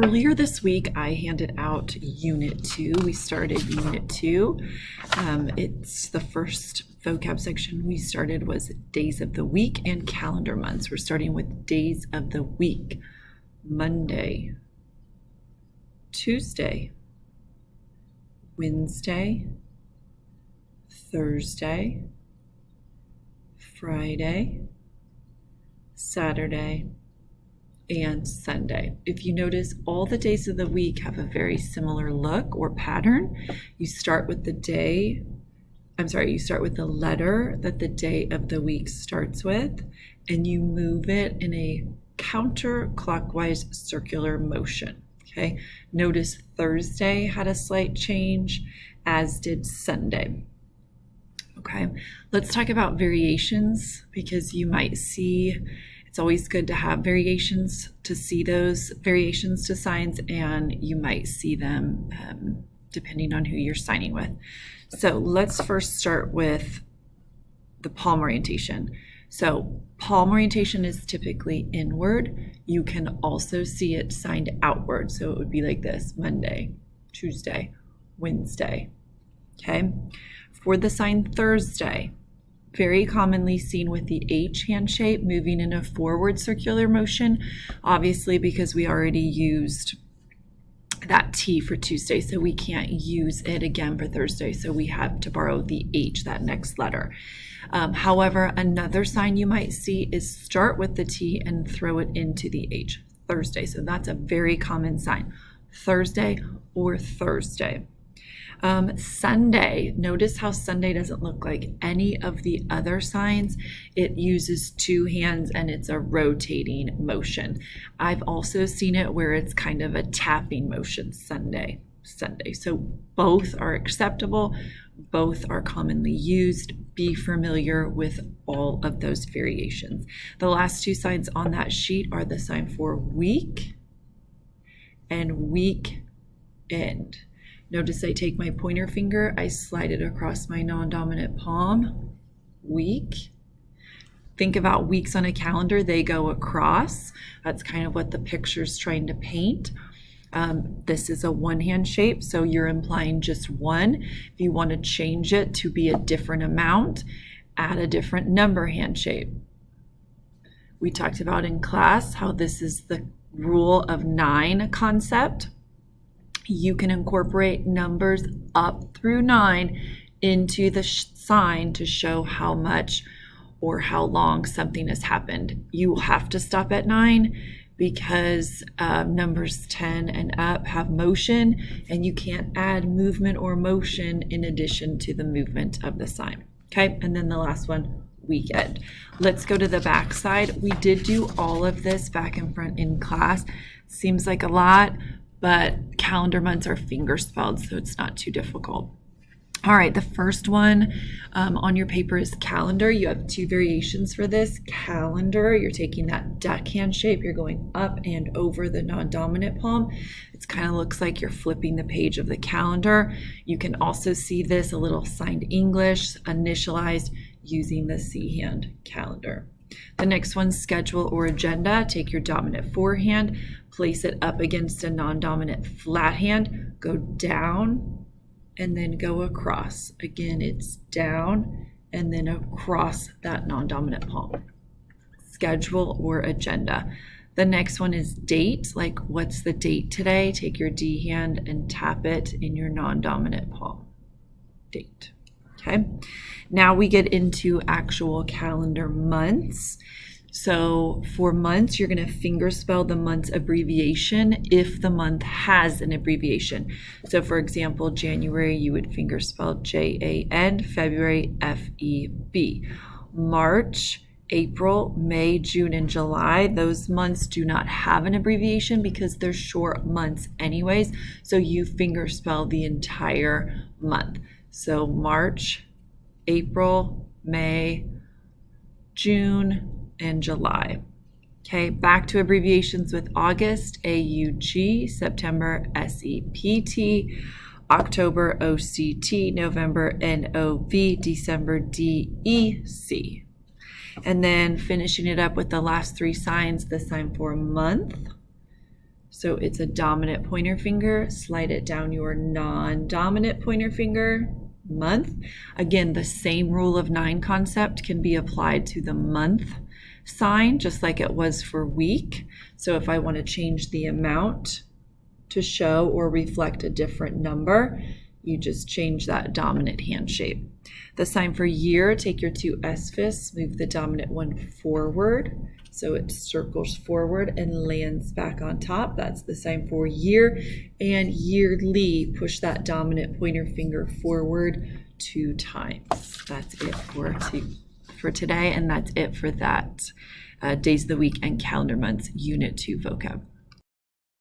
Earlier this week, I handed out Unit 2. We started Unit 2. It's the first vocab section we started was days of the week and calendar months. We're starting with days of the week. Monday, Tuesday, Wednesday, Thursday, Friday, Saturday, and Sunday. If you notice, all the days of the week have a very similar look or pattern. You start with the letter that the day of the week starts with, and you move it in a counterclockwise circular motion. Okay, notice Thursday had a slight change, as did Sunday. Okay, let's talk about variations, because you might see it's always good to have variations to see those variations to signs, and you might see them depending on who you're signing with. So let's first start with the palm orientation. So palm orientation is typically inward. You can also see it signed outward. So it would be like this: Monday, Tuesday, Wednesday. Okay. For the sign Thursday, very commonly seen with the H hand shape, moving in a forward circular motion, obviously because we already used that T for Tuesday, so we can't use it again for Thursday, so we have to borrow the H, that next letter. However, another sign you might see is start with the T and throw it into the H, Thursday. So that's a very common sign, Thursday or Thursday. Sunday, notice how Sunday doesn't look like any of the other signs. It uses two hands and it's a rotating motion. I've also seen it where it's kind of a tapping motion, Sunday. So both are acceptable, both are commonly used. Be familiar with all of those variations. The last two signs on that sheet are the sign for week and week end. Notice I take my pointer finger, I slide it across my non-dominant palm, week. Think about weeks on a calendar, they go across. That's kind of what the picture's trying to paint. This is a one-hand shape, so you're implying just one. If you want to change it to be a different amount, add a different number hand shape. We talked about in class how this is the rule of 9 concept. You can incorporate numbers up through 9 into the sign to show how much or how long something has happened. You have to stop at 9 because numbers 10 and up have motion, and you can't add movement or motion in addition to the movement of the sign. Okay, and then the last one, weekend. Let's go to the back side. We did do all of this back and front in class. Seems like a lot, but calendar months are finger spelled, so it's not too difficult. All right, the first one on your paper is calendar. You have two variations for this. Calendar, you're taking that duck hand shape, you're going up and over the non-dominant palm. It kind of looks like you're flipping the page of the calendar. You can also see this a little signed English, initialized using the C hand, calendar. The next one, schedule or agenda. Take your dominant forehand, place it up against a non-dominant flat hand, go down and then go across. Again, it's down and then across that non-dominant palm. Schedule or agenda. The next one is date, like what's the date today? Take your D hand and tap it in your non-dominant palm. Date. Okay, now we get into actual calendar months. So for months, you're going to finger spell the month's abbreviation if the month has an abbreviation. So for example, January, you would finger spell Jan, February, Feb. March, April, May, June, and July, those months do not have an abbreviation because they're short months anyways. So you finger spell the entire month. So March, April, May, June, and July. Okay, back to abbreviations with August, AUG, September, SEPT, October, OCT, November, NOV, December, DEC. And then finishing it up with the last three signs, the sign for month, So it's a dominant pointer finger, slide it down your non-dominant pointer finger, month. Again, the same rule of 9 concept can be applied to the month sign, just like it was for week. So if I want to change the amount to show or reflect a different number, you just change that dominant hand shape. The sign for year, take your 2 S fists, move the dominant one forward. So it circles forward and lands back on top. That's the sign for year. And yearly, push that dominant pointer finger forward 2 times. That's it for today, and that's it for that Days of the Week and Calendar Months Unit 2 vocab.